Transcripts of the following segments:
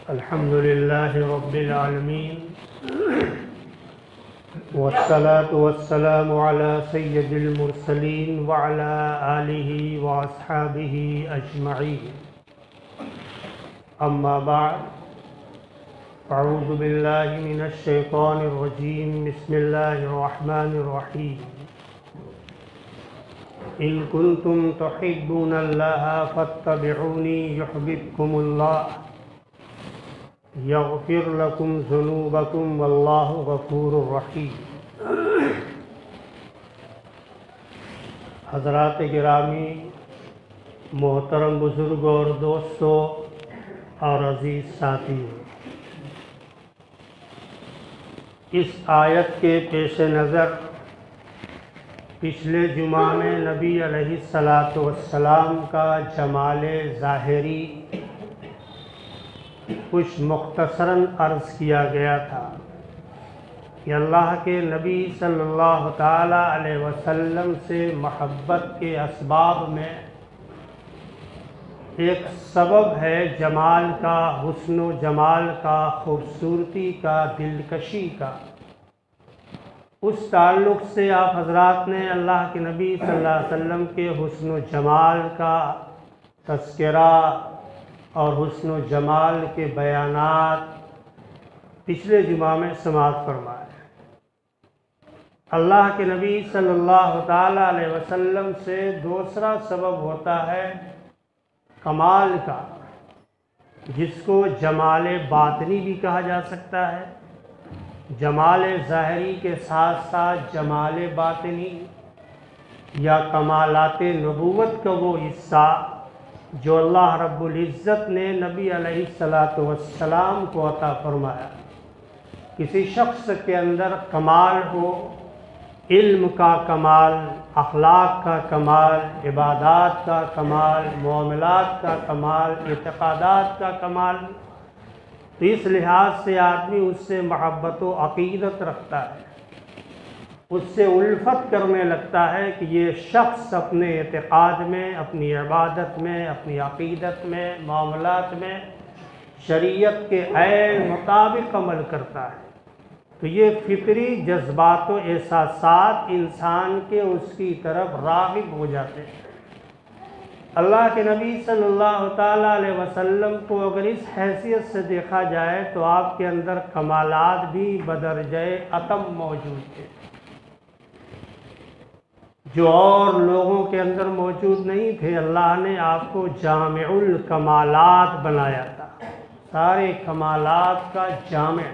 الحمد لله رب العالمين والصلاة والسلام على سيد المرسلين وعلى آله وأصحابه أجمعين. أما بعد، أعوذ بالله من الشيطان الرجيم. بسم الله الرحمن الرحيم. إن كنتم تحبون الله فاتبعوني يحببكم الله یغفر لکم ذنوبکم واللہ غفور رحیم. حضرات گرامی، محترم بزرگ اور دوستو اور عزیز ساتھیو، اس آیت کے پیش نظر پچھلے جمعہ میں نبی علیہ السلام کا جمال ظاہری کچھ مختصراً عرض کیا گیا تھا کہ اللہ کے نبی صلی اللہ تعالیٰ علیہ وسلم سے محبت کے اسباب میں ایک سبب ہے جمال کا، حسن و جمال کا، خوبصورتی کا، دلکشی کا. اس تعلق سے آپ حضرات نے اللہ کے نبی صلی اللہ علیہ وسلم کے حسن و جمال کا تذکرہ اور حسن و جمال کے بیانات پچھلے جمعہ میں سماعت فرمائے. اللہ کے نبی صلی اللہ تعالیٰ علیہ وسلم سے دوسرا سبب ہوتا ہے کمال کا، جس کو جمال باطنی بھی کہا جا سکتا ہے. جمال ظاہری کے ساتھ ساتھ جمال باطنی یا کمالات نبوت کا وہ حصہ جو اللہ رب العزت نے نبی علیہ السلام کو عطا فرمایا. کسی شخص کے اندر کمال ہو، علم کا کمال، اخلاق کا کمال، عبادات کا کمال، معاملات کا کمال، اعتقادات کا کمال، تو اس لحاظ سے آدمی اس سے محبت و عقیدت رکھتا ہے، اس سے الفت کرنے لگتا ہے کہ یہ شخص اپنے اعتقاد میں، اپنی عبادت میں، اپنی عقیدت میں، معاملات میں شریعت کے عین مطابق عمل کرتا ہے. تو یہ فطری جذبات و احساسات انسان کے اس کی طرف راغب ہو جاتے ہیں. اللہ کے نبی صلی اللہ تعالیٰ علیہ وسلم کو اگر اس حیثیت سے دیکھا جائے تو آپ کے اندر کمالات بھی بدرجہ اتم موجود تھے، جو اور لوگوں کے اندر موجود نہیں تھے. اللہ نے آپ کو جامع الکمالات بنایا تھا، سارے کمالات کا جامع.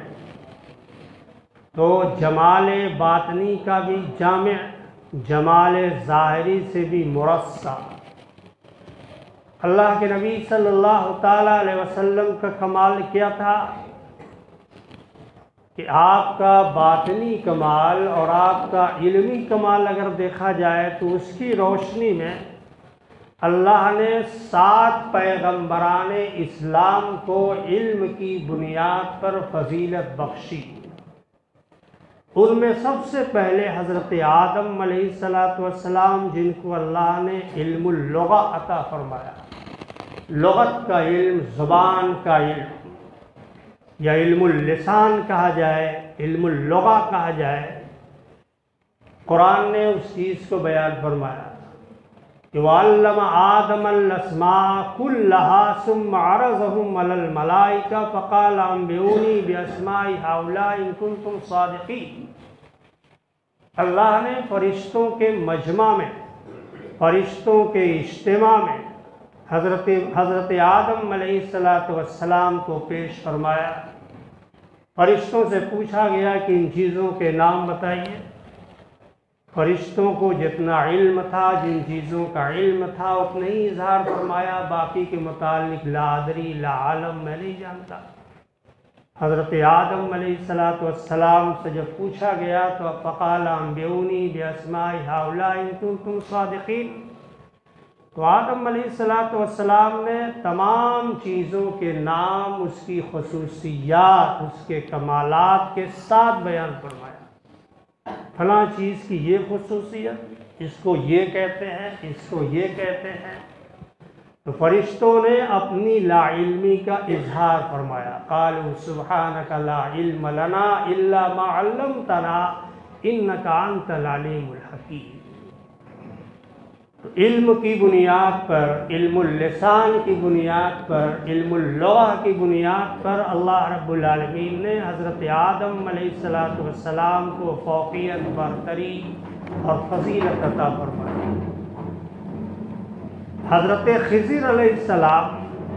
تو جمال باطنی کا بھی جامع، جمال ظاہری سے بھی مرصع. اللہ کے نبی صلی اللہ تعالیٰ علیہ وسلم کا کمال کیا تھا کہ آپ کا باطنی کمال اور آپ کا علمی کمال اگر دیکھا جائے تو اس کی روشنی میں اللہ نے 7 پیغمبران اسلام کو علم کی بنیاد پر فضیلت بخشی. ان میں سب سے پہلے حضرت آدم علیہ السلام، جن کو اللہ نے علم اللغہ عطا فرمایا، لغت کا علم، زبان کا علم، یا علم اللسان کہا جائے، علم اللغہ کہا جائے. قرآن نے اس چیز کو بیان فرمایا کہ وَعَلَّمَ آدَمَ الْأَسْمَاءَ كُلَّهَا ثُمَّ عَرَضَهُمْ عَلَى الْمَلَائِكَةِ فَقَالَ أَنبِئُونِي بِأَسْمَاءِ هَؤُلَاءِ إِن كُنتُمْ صَادِقِينَ. اللہ نے فرشتوں کے مجمع میں، فرشتوں کے اجتماع میں حضرت آدم علیہ السلام کو پیش فرمایا. فرشتوں سے پوچھا گیا کہ ان چیزوں کے نام بتائیے. فرشتوں کو جتنا علم تھا، جن چیزوں کا علم تھا اتنا ہی اظہار فرمایا، باقی کے متعلق لا ادری، لا عالم، میں نہیں جانتا. حضرت آدم علیہ السلام سے جب پوچھا گیا تو فقال انبئونی باسماء هؤلاء ان کنتم صادقین، تو آدم علیہ السلام نے تمام چیزوں کے نام، اس کی خصوصیات، اس کے کمالات کے ساتھ بیان فرمایا. فلاں چیز کی یہ خصوصیت، اس کو یہ کہتے ہیں، اس کو یہ کہتے ہیں. تو فرشتوں نے اپنی لا علمی کا اظہار فرمایا، قالوا سبحانک لا علم لنا الا ما علمتنا انک انت العلیم الحکیم۔ تو علم کی بنیاد پر، علم اللسان کی بنیاد پر، علم اللغہ کی بنیاد پر اللہ رب العالمین نے حضرت آدم علیہ السلام کو فوقیت، برتری اور فضیلت عطا فرمائی۔ حضرت خضر علیہ السلام،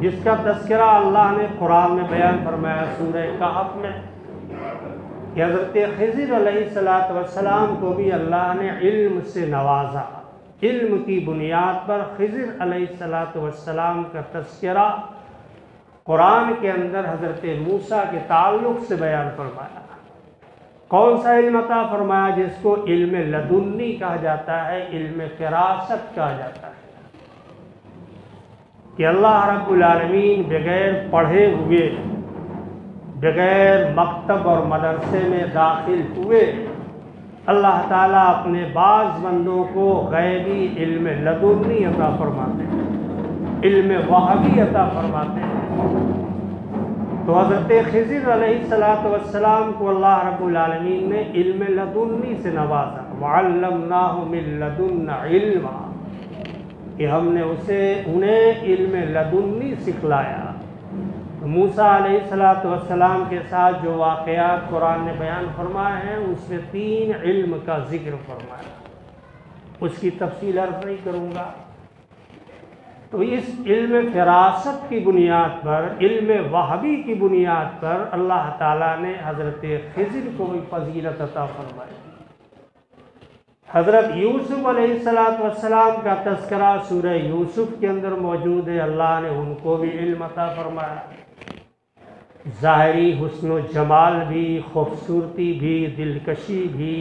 جس کا تذکرہ اللہ نے قرآن میں بیان فرمایا سورہ کہف میں، کہ حضرت خضر علیہ السلام کو بھی اللہ نے علم سے نوازا۔ علم کی بنیاد پر خضر علیہ السلام کا تذکرہ قرآن کے اندر حضرت موسیٰ کے تعلق سے بیان فرمایا۔ کون سا علم عطا فرمایا؟ جس کو علم لدنی کہا جاتا ہے، علم فراست کہا جاتا ہے، کہ اللہ رب العالمین بغیر پڑھے ہوئے، بغیر مکتب اور مدرسے میں داخل ہوئے، اللہ تعالیٰ اپنے بعض بندوں کو غیبی علم لدنی عطا فرماتے ہیں، علم وحی عطا فرماتے ہیں۔ تو حضرت خضر علیہ السلام کو اللہ رب العالمین نے علم لدنی سے نوازا، وعلمناہ من لدنا علما، کہ ہم نے انہیں علم لدنی سکھلایا۔ موسیٰ علیہ السلام کے ساتھ جو واقعات قرآن نے بیان فرمائے ہیں، اس میں 3 علم کا ذکر فرمایا، اس کی تفصیل عرض نہیں کروں گا۔ تو اس علم فراست کی بنیاد پر، علم وحی کی بنیاد پر اللہ تعالیٰ نے حضرت خضر کو بھی فضیلت عطا فرمائی۔ حضرت یوسف علیہ السلام کا تذکرہ سورہ یوسف کے اندر موجود ہے، اللہ نے ان کو بھی علم عطا فرمایا، ظاہری حسن و جمال بھی، خوبصورتی بھی، دلکشی بھی،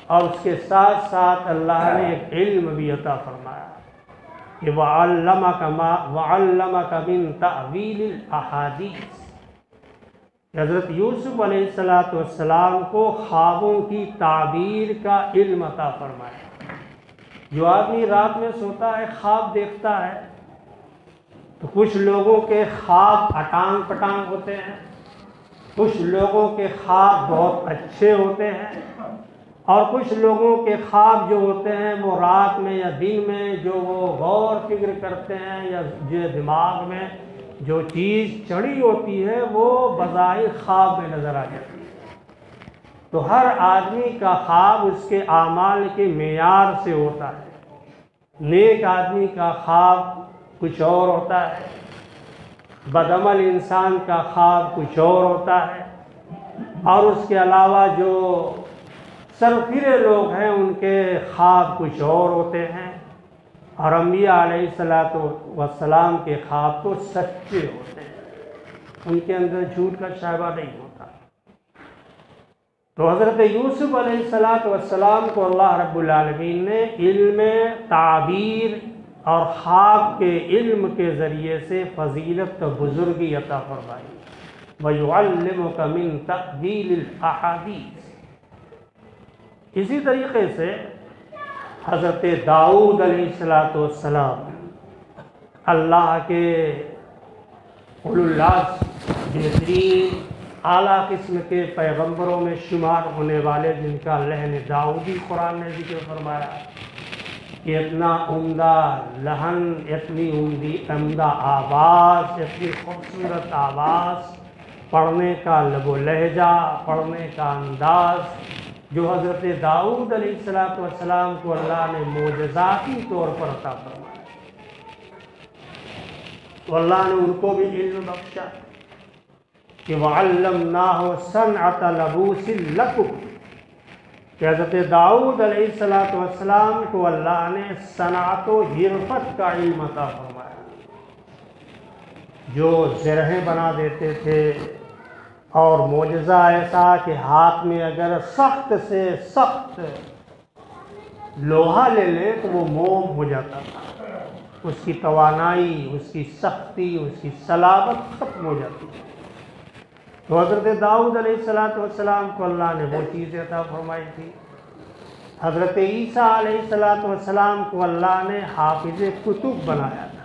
اور اس کے ساتھ ساتھ اللہ نے ایک علم بھی عطا فرمایا کہ وَعَلَّمَكَ مِن تَأْوِيلِ الْأَحَادِيثِ۔ حضرت یوسف علیہ السلام کو خوابوں کی تعبیر کا علم عطا فرمایا۔ جو آدمی رات میں سوتا ہے، خواب دیکھتا ہے، تو کچھ لوگوں کے خواب اٹانگ پٹانگ ہوتے ہیں، کچھ لوگوں کے خواب بہت اچھے ہوتے ہیں، اور کچھ لوگوں کے خواب جو ہوتے ہیں وہ رات میں یا دن میں جو وہ غور فکر کرتے ہیں، یا جو دماغ میں جو چیز چڑھی ہوتی ہے وہ بظاہر خواب میں نظر آ جاتی ہے۔ تو ہر آدمی کا خواب اس کے اعمال کے معیار سے ہوتا ہے۔ نیک آدمی کا خواب کچھ اور ہوتا ہے، بدعمل انسان کا خواب کچھ اور ہوتا ہے، اور اس کے علاوہ جو سرفرے لوگ ہیں ان کے خواب کچھ اور ہوتے ہیں، اور انبیاء علیہ السلام کے خواب تو سچے ہوتے ہیں، ان کے اندر جھوٹ کا شائبہ نہیں ہوتا۔ تو حضرت یوسف علیہ السلام کو اللہ رب العالمین نے علم تعبیر اور خواب کے علم کے ذریعے سے فضیلت بزرگی عطا فرمائی، وَيُعَلِّمُكَ مِن تَأْوِيلِ الْأَحَادِيثِ۔ اسی طریقے سے حضرت داؤد علیہ السلام اللہ کے اولو العزم بہترین اعلیٰ قسم کے پیغمبروں میں شمار ہونے والے، جن کا لحن داؤدی قرآن نے ذکر فرمایا کہ اتنا عمدہ لحن، اتنی عمدہ آواز، اتنی خوبصورت آواز، پڑھنے کا لب و لہجہ، پڑھنے کا انداز، جو حضرت داؤد علیہ السلام کو اللہ نے معجزاتی طور پر عطا فرمایا، تو اللہ نے ان کو بھی علم بخشا کہ وَعَلَّمْنَاهُ صَنْعَةَ لَبُوسٍ لَكُمْ، کہ حضرت داؤد علیہ السلام کو اللہ نے صنعت و حرفت کا علم عطا فرمایا، جو زرہیں بنا دیتے تھے، اور معجزہ ایسا کہ ہاتھ میں اگر سخت سے سخت لوہا لے لے تو وہ موم ہو جاتا تھا، اس کی توانائی، اس کی سختی، اس کی صلابت ختم ہو جاتی تھی۔ تو حضرت داؤد علیہ السلام کو اللہ نے وہ چیزیں عطا فرمائی تھی۔ حضرت عیسیٰ علیہ السلام کو اللہ نے حافظ کتب بنایا تھا،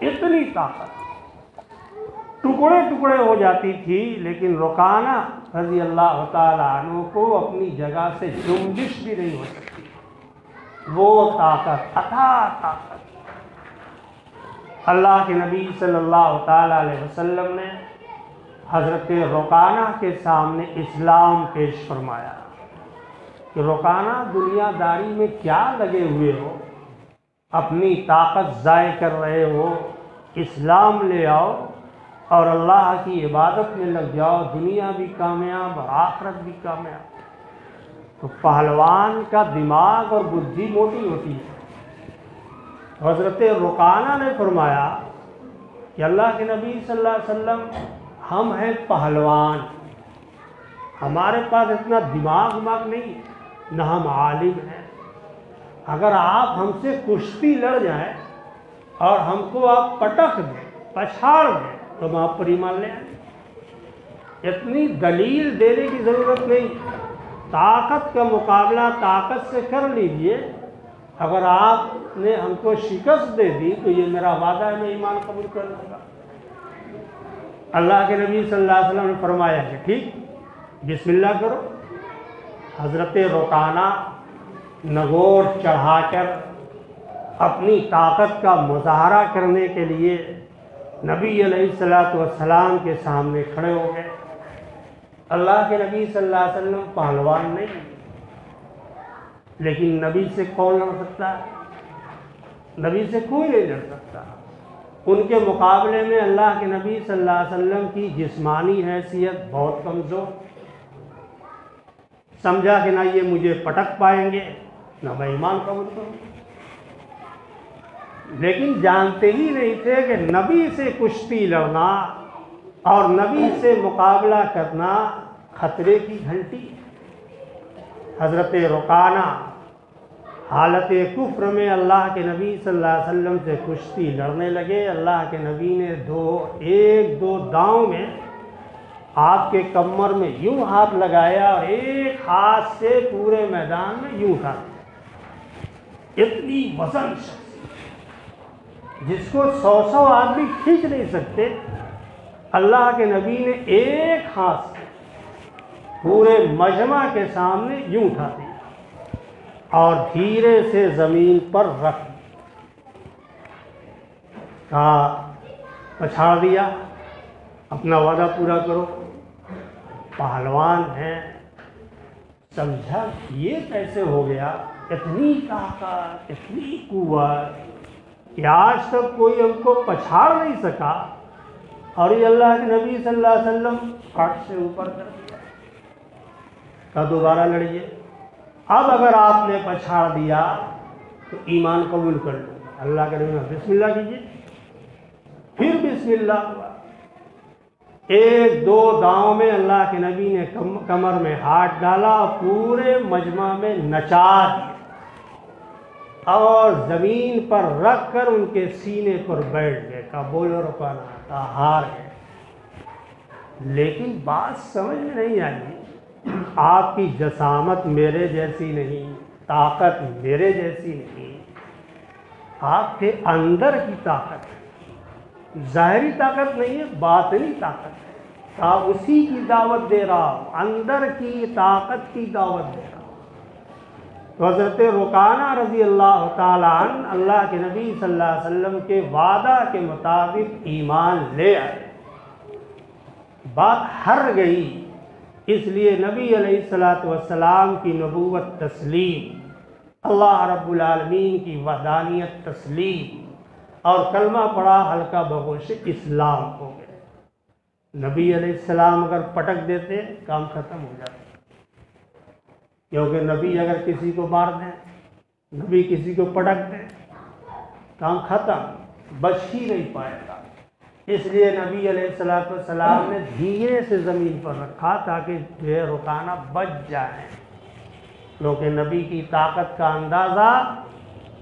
اتنی طاقت، ٹکڑے ٹکڑے ہو جاتی تھی، لیکن رکانہ رضی اللہ تعالیٰ عنہ کو اپنی جگہ سے جنبش بھی نہیں ہو سکتی، وہ طاقت، اتھاہ طاقت۔ اللہ کے نبی صلی اللہ تعالیٰ علیہ وسلم نے حضرت رکانہ کے سامنے اسلام پیش فرمایا کہ رکانہ دنیا داری میں کیا لگے ہوئے ہو، اپنی طاقت ضائع کر رہے ہو، اسلام لے آؤ اور اللہ کی عبادت میں لگ جاؤ، دنیا بھی کامیاب اور آخرت بھی کامیاب۔ تو پہلوان کا دماغ اور بدھی موٹی ہوتی ہے۔ حضرت رکانہ نے فرمایا کہ اللہ کے نبی صلی اللہ علیہ وسلم ہم ہیں پہلوان، ہمارے پاس اتنا دماغ نہیں، نہ ہم عالم ہیں، اگر آپ ہم سے کشتی لڑ جائیں اور ہم کو آپ پٹک دیں، پچھاڑ دیں، تو ہم آپ پر ایمان لے آئیں۔ اتنی دلیل دینے کی ضرورت نہیں، طاقت کا مقابلہ طاقت سے کر لیجئے، اگر آپ نے ہم کو شکست دے دی تو یہ میرا وعدہ ہے، میں ایمان قبول کر لوں گا۔ اللہ کے نبی صلی اللہ علیہ وسلم نے فرمایا کہ ٹھیک، بسم اللہ کرو۔ حضرت رکانہ نگوڑ چڑھا کر اپنی طاقت کا مظاہرہ کرنے کے لیے نبی علیہ السلام کے سامنے کھڑے ہو گئے۔ اللہ کے نبی صلی اللہ علیہ وسلم پہلوان نہیں، لیکن نبی سے کون لڑ سکتا ہے؟ نبی سے کوئی نہیں لڑ سکتا۔ ان کے مقابلے میں اللہ کے نبی صلی اللہ علیہ وسلم کی جسمانی حیثیت بہت کمزور، سمجھا کہ نہ یہ مجھے پٹک پائیں گے نہ میں ایمان قبول کروں، لیکن جانتے ہی نہیں تھے کہ نبی سے کشتی لڑنا اور نبی سے مقابلہ کرنا خطرے کی گھنٹی۔ حضرت رکانہ حالت کفر میں اللہ کے نبی صلی اللہ علیہ وسلم سے کشتی لڑنے لگے۔ اللہ کے نبی نے ایک دو داؤں میں آپ کے کمر میں یوں ہاتھ لگایا اور ایک ہاتھ سے پورے میدان میں یوں اٹھا دیا۔ اتنی وزن شخص جس کو 100 آدمی کھینچ نہیں سکتے، اللہ کے نبی نے ایک ہاتھ سے پورے مجمع کے سامنے یوں اٹھا دیا اور دھیرے سے زمین پر رکھ کہا پچھاڑ دیا، اپنا وعدہ پورا کرو۔ پہلوان ہیں، سمجھا یہ کیسے ہو گیا، اتنی طاقت، اتنی قوت کہ آج تک کوئی ہم کو پچھاڑ نہیں سکا، اور یہ اللہ کے نبی صلی اللہ علیہ وسلم ہٹ سے اوپر کر دیا۔ کہا دوبارہ لڑیے، اب اگر آپ نے پچھاڑ دیا تو ایمان قبول کر لوں۔ اللہ کے نبی بسم اللہ کیجیے، پھر بسم اللہ ہوا۔ ایک دو داؤں میں اللہ کے نبی نے کمر میں ہاتھ ڈالا اور پورے مجمع میں نچا دیا اور زمین پر رکھ کر ان کے سینے پر بیٹھ گئے۔ کہا بولو رکانہ، کہا ہار گئے۔ لیکن بات سمجھ میں نہیں آئی، آپ کی جسامت میرے جیسی نہیں، طاقت میرے جیسی نہیں، آپ کے اندر کی طاقت ہے، ظاہری طاقت نہیں ہے، باطنی طاقت ہے۔ آپ اسی کی دعوت دے رہا ہوں، اندر کی طاقت کی دعوت دے رہا ہوں۔ تو حضرت رکانہ رضی اللہ تعالیٰ عنہ اللہ کے نبی صلی اللہ علیہ وسلم کے وعدہ کے مطابق ایمان لے آئے۔ بات ہر گئی، اس لیے نبی علیہ السلام کی نبوت تسلیم، اللہ رب العالمین کی وحدانیت تسلیم، اور کلمہ پڑھا ہلکا بگوش اسلام ہو گئے۔ نبی علیہ السلام اگر پٹک دیتے کام ختم ہو جاتا، کیونکہ نبی اگر کسی کو مار دیں، نبی کسی کو پٹک دیں، کام ختم، بچ ہی نہیں پائے گا۔ اس لیے نبی علیہ السلام نے دھیرے سے زمین پر رکھا تاکہ جو رکانہ بچ جائیں، کیونکہ نبی کی طاقت کا اندازہ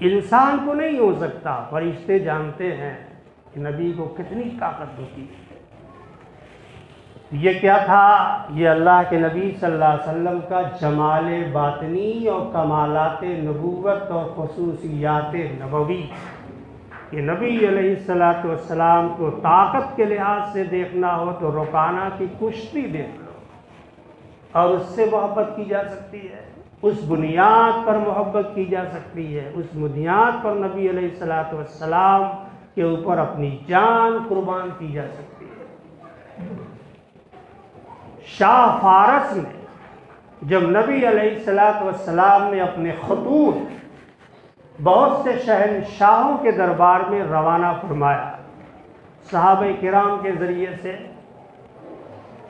انسان کو نہیں ہو سکتا، فرشتے جانتے ہیں کہ نبی کو کتنی طاقت ہوتی ہے۔ یہ کیا تھا؟ یہ اللہ کے نبی صلی اللہ علیہ وسلم کا جمال باطنی اور کمالات نبوت اور خصوصیات نبوی، کہ نبی علیہ الصلوۃ والسلام کو طاقت کے لحاظ سے دیکھنا ہو تو رکانہ کی کشتی دیکھ لو اور اس سے محبت کی جا سکتی ہے، اس بنیاد پر محبت کی جا سکتی ہے، اس بنیاد پر نبی علیہ الصلوۃ والسلام کے اوپر اپنی جان قربان کی جا سکتی ہے۔ شاہ فارس نے جب نبی علیہ الصلوۃ والسلام نے اپنے خطوط بہت سے شہنشاہوں کے دربار میں روانہ فرمایا، صحابہ کرام کے ذریعے سے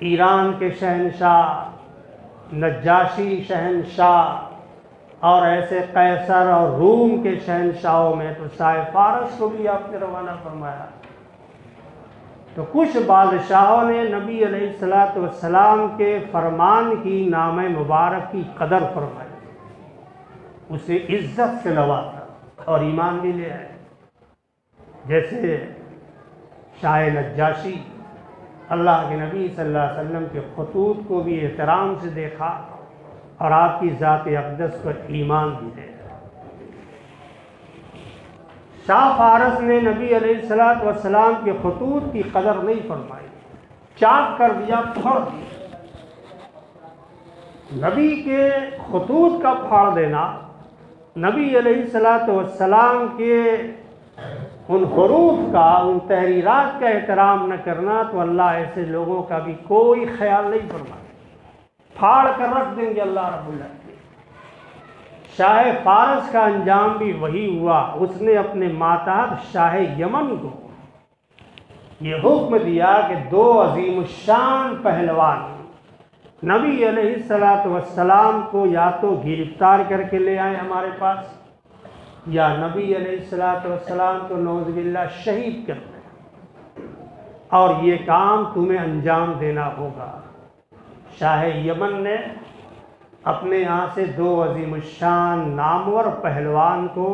ایران کے شہنشاہ، نجاشی شہنشاہ اور ایسے قیصر اور روم کے شہنشاہوں میں تو شاہ فارس کو بھی آپ نے روانہ فرمایا، تو کچھ بادشاہوں نے نبی علیہ الصلوۃ والسلام کے فرمان کی نام مبارک کی قدر فرمائی، اسے عزت سے نوازا اور ایمان بھی لے آئے، جیسے شاہ نجاشی اللہ کے نبی صلی اللہ علیہ وسلم کے خطوط کو بھی احترام سے دیکھا اور آپ کی ذات اقدس پر ایمان بھی لے آئے۔ شاہ فارس نے نبی علیہ الصلوۃ والسلام کے خطوط کی قدر نہیں فرمائی، چاک کر دیا، پھاڑ دیا۔ نبی کے خطوط کا پھاڑ دینا، نبی علیہ الصلوۃ والسلام کے ان حروف کا، ان تحریرات کا احترام نہ کرنا تو اللہ ایسے لوگوں کا بھی کوئی خیال نہیں فرمائے، پھاڑ کر رکھ دیں گے اللہ رب العالمین۔ شاہ فارس کا انجام بھی وہی ہوا، اس نے اپنے ماتحت شاہ یمن کو یہ حکم دیا کہ دو عظیم الشان پہلوان نبی علیہ الصلوۃ والسلام کو یا تو گرفتار کر کے لے آئیں ہمارے پاس، یا نبی علیہ الصلوۃ والسلام کو نعوذ باللہ شہید کر دیں، اور یہ کام تمہیں انجام دینا ہوگا۔ شاہ یمن نے اپنے یہاں سے دو عظیم الشان نامور پہلوان کو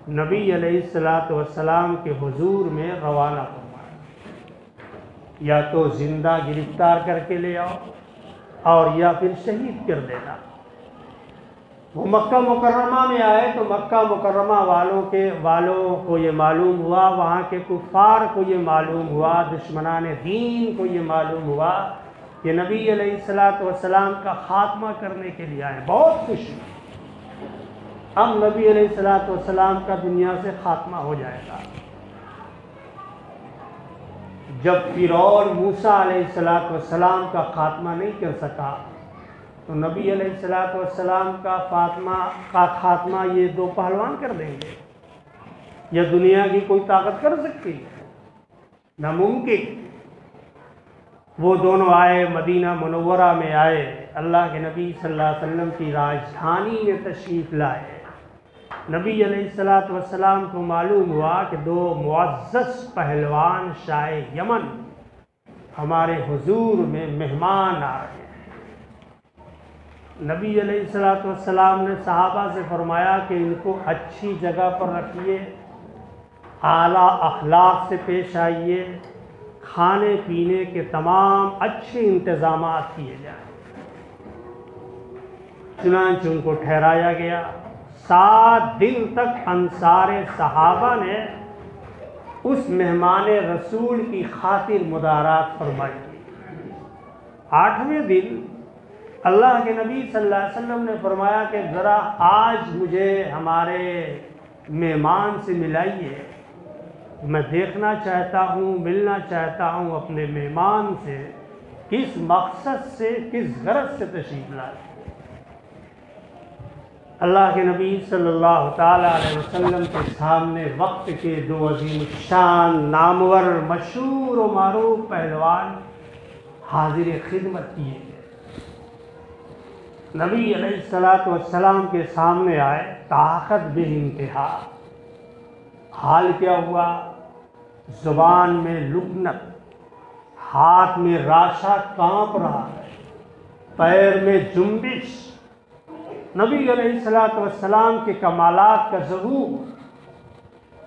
نبی علیہ الصلوۃ والسلام کے حضور میں روانہ فرمایا، یا تو زندہ گرفتار کر کے لے آؤ اور یا پھر شہید کر دینا۔ وہ مکہ مکرمہ میں آئے تو مکہ مکرمہ والوں کو یہ معلوم ہوا، وہاں کے کفار کو یہ معلوم ہوا، دشمنان دین کو یہ معلوم ہوا کہ نبی علیہ الصلوۃ والسلام کا خاتمہ کرنے کے لیے آئے، بہت خوش ہوئے۔ اب نبی علیہ الصلوۃ والسلام کا دنیا سے خاتمہ ہو جائے گا۔ جب فرعون موسیٰ علیہ الصلوۃ والسلام کا خاتمہ نہیں کر سکا تو نبی علیہ الصلوۃ والسلام کا خاتمہ یہ دو پہلوان کر دیں گے؟ یا دنیا کی کوئی طاقت کر سکتی ہے؟ ناممکن۔ وہ دونوں آئے، مدینہ منورہ میں آئے، اللہ کے نبی صلی اللہ علیہ وسلم کی راجدھانی میں تشریف لائے۔ نبی علیہ الصلوۃ والسلام کو معلوم ہوا کہ دو معزز پہلوان شاہ یمن ہمارے حضور میں مہمان آ رہے ہیں۔ نبی علیہ الصلوۃ والسلام نے صحابہ سے فرمایا کہ ان کو اچھی جگہ پر رکھیے، اعلیٰ اخلاق سے پیش آئیے، کھانے پینے کے تمام اچھے انتظامات کیے جائیں۔ چنانچہ ان کو ٹھہرایا گیا۔ 7 دن تک انصار صحابہ نے اس مہمان رسول کی خاطر مدارات فرمائی۔ 8ویں دن اللہ کے نبی صلی اللہ علیہ وسلم نے فرمایا کہ ذرا آج مجھے ہمارے مہمان سے ملائیے، میں دیکھنا چاہتا ہوں، ملنا چاہتا ہوں اپنے مہمان سے، کس مقصد سے، کس غرض سے تشریف لائے۔ اللہ کے نبی صلی اللہ تعالیٰ علیہ وسلم کے سامنے وقت کے دو عظیم الشان نامور مشہور و معروف پہلوان حاضر خدمت کیے گئے۔ نبی علیہ الصلوۃ والسلام کے سامنے آئے، طاقت بے انتہا۔ حال کیا ہوا؟ زبان میں لکنت، ہاتھ میں راشا کانپ رہا ہے، پیر میں جنبش۔ نبی علیہ الصلوۃ والسلام کے کمالات کا ظہور۔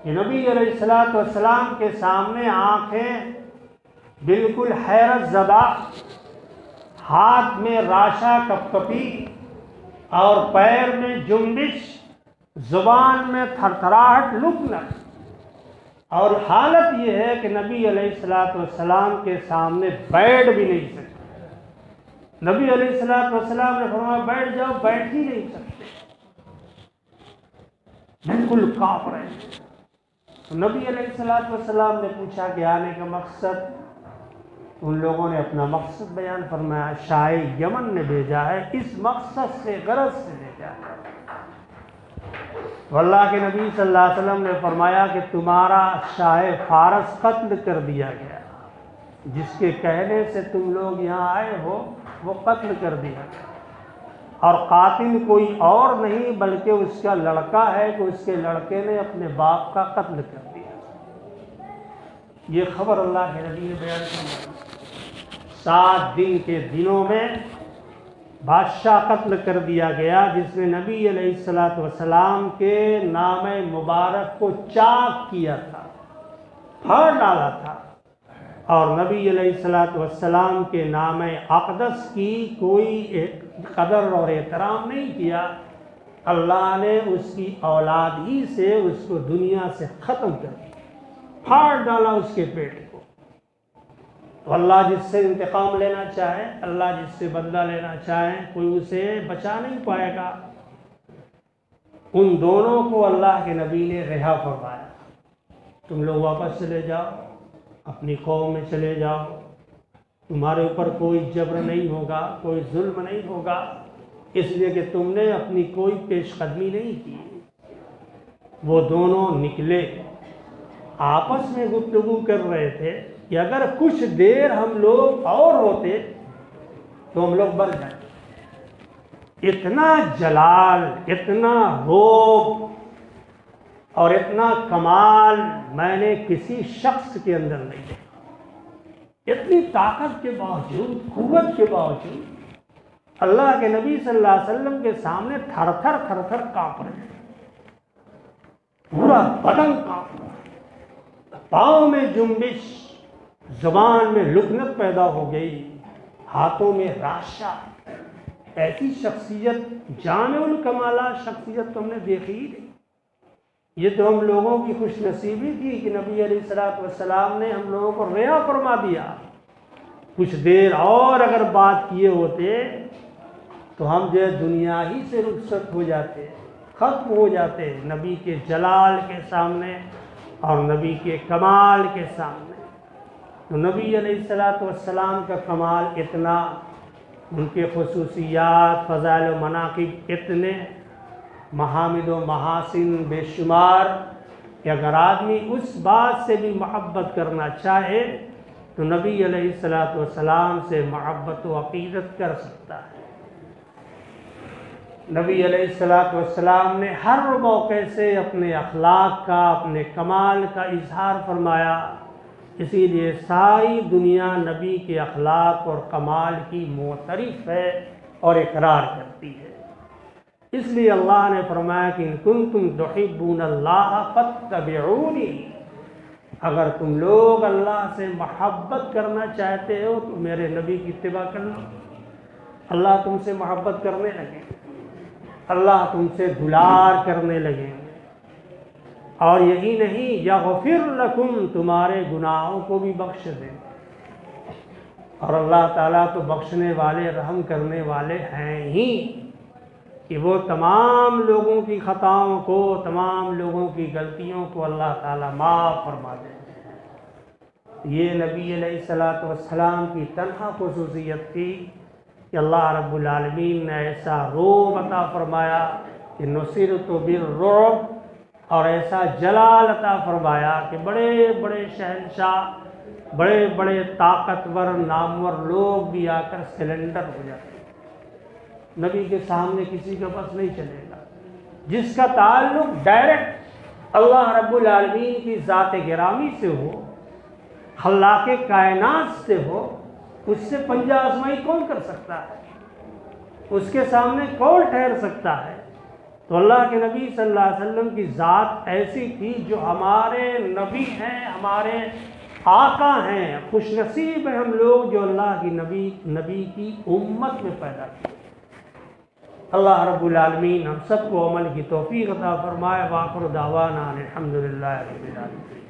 یہ نبی علیہ الصلوۃ والسلام کے سامنے آنکھیں بالکل حیرت زدہ، ہاتھ میں راشا کپکپی اور پیر میں جنبش، زبان میں تھرتھراہٹ، لکنت۔ اور حالت یہ ہے کہ نبی علیہ السلام کے سامنے بیٹھ بھی نہیں سکتے۔ نبی علیہ السلام نے فرمایا بیٹھ جاؤ، بیٹھ ہی نہیں سکتے، بالکل کانپ رہے ہیں۔ تو نبی علیہ السلام نے پوچھا کہ آنے کا مقصد؟ ان لوگوں نے اپنا مقصد بیان فرمایا، شاہ یمن نے بھیجا ہے، اس مقصد سے، غرض سے بھیجا ہے۔ اللہ کے نبی صلی اللہ علیہ وسلم نے فرمایا کہ تمہارا شاہ فارس قتل کر دیا گیا، جس کے کہنے سے تم لوگ یہاں آئے ہو وہ قتل کر دیا گیا، اور قاتل کوئی اور نہیں بلکہ اس کا لڑکا ہے کہ اس کے لڑکے نے اپنے باپ کا قتل کر دیا۔ یہ خبر اللہ کے نبی نے بیان کی۔ 7 دن کے دنوں میں بادشاہ قتل کر دیا گیا جس نے نبی علیہ السلام کے نام مبارک کو چاک کیا تھا، پھاڑ ڈالا تھا، اور نبی علیہ السلام کے نام اقدس کی کوئی قدر اور احترام نہیں کیا۔ اللہ نے اس کی اولاد ہی سے اس کو دنیا سے ختم کر دیا، پھاڑ ڈالا اس کے پیٹ کو۔ تو اللہ جس سے انتقام لینا چاہے، اللہ جس سے بدلہ لینا چاہے، کوئی اسے بچا نہیں پائے گا۔ ان دونوں کو اللہ کے نبی نے رہا فرمایا، تم لوگ واپس چلے جاؤ، اپنی قوم میں چلے جاؤ، تمہارے اوپر کوئی جبر نہیں ہوگا، کوئی ظلم نہیں ہوگا، اس لیے کہ تم نے اپنی کوئی پیش قدمی نہیں کی۔ وہ دونوں نکلے، آپس میں گفتگو کر رہے تھے کہ اگر کچھ دیر ہم لوگ اور ہوتے تو ہم لوگ مر جائیں۔ اتنا جلال، اتنا روب اور اتنا کمال میں نے کسی شخص کے اندر نہیں دیکھا۔ اتنی طاقت کے باوجود، قوت کے باوجود اللہ کے نبی صلی اللہ علیہ وسلم کے سامنے تھر تھر کانپ رہے ہیں، پورا بدن کانپ رہا ہے، پاؤں میں جنبش، زبان میں لکنت پیدا ہو گئی، ہاتھوں میں راشا۔ ایسی شخصیت، جامع الکمالات شخصیت تو ہم نے دیکھی ہی نہیں۔ یہ تو ہم لوگوں کی خوش نصیبی تھی کہ نبی علیہ السلام نے ہم لوگوں کو رہا فرما دیا۔ کچھ دیر اور اگر بات کیے ہوتے تو ہم جو دنیا ہی سے رخصت ہو جاتے، ختم ہو جاتے نبی کے جلال کے سامنے اور نبی کے کمال کے سامنے۔ تو نبی علیہ السلام کا کمال اتنا، ان کے خصوصیات، فضائل و مناقب اتنے، محامد و محاسن بے شمار کہ اگر آدمی اس بات سے بھی محبت کرنا چاہے تو نبی علیہ السلام سے محبت و عقیدت کر سکتا ہے۔ نبی علیہ السلام نے ہر موقع سے اپنے اخلاق کا، اپنے کمال کا اظہار فرمایا، اسی لیے ساری دنیا نبی کے اخلاق اور کمال کی معترف ہے اور اقرار کرتی ہے۔ اس لیے اللہ نے فرمایا کہ ان کنتم تحبون اللہ فاتبعونی، اگر تم لوگ اللہ سے محبت کرنا چاہتے ہو تو میرے نبی کی اتباع کر لو، اللہ تم سے محبت کرنے لگے، اللہ تم سے دلار کرنے لگے، اور یہی نہیں یغفر لکم، تمہارے گناہوں کو بھی بخش دے۔ اور اللہ تعالیٰ تو بخشنے والے، رحم کرنے والے ہیں ہی، کہ وہ تمام لوگوں کی خطاؤں کو، تمام لوگوں کی غلطیوں کو اللہ تعالیٰ معاف فرما دیتے ہیں۔ یہ نبی علیہ السلام کی تنہا خصوصیت تھی کہ اللہ رب العالمین نے ایسا رعب عطا فرمایا کہ نصرت بالرعب، اور ایسا جلال عطا فرمایا کہ بڑے بڑے شہنشاہ، بڑے بڑے طاقتور نامور لوگ بھی آ کر سلنڈر ہو جاتے ہیں۔ نبی کے سامنے کسی کا بس نہیں چلے گا۔ جس کا تعلق ڈائریکٹ اللہ رب العالمین کی ذات گرامی سے ہو، خلاق کائنات سے ہو، اس سے پنجہ آزمائی کون کر سکتا ہے؟ اس کے سامنے کون ٹھہر سکتا ہے؟ تو اللہ کے نبی صلی اللہ علیہ وسلم کی ذات ایسی تھی جو ہمارے نبی ہیں، ہمارے آقا ہیں، خوش نصیب ہیں ہم لوگ جو اللہ کی نبی کی امت میں پیدا کیے۔ اللہ رب العالمین ہم سب کو عمل کی توفیق عطا فرمائے۔ وآخر دعوانا الحمدللہ رب العالمین۔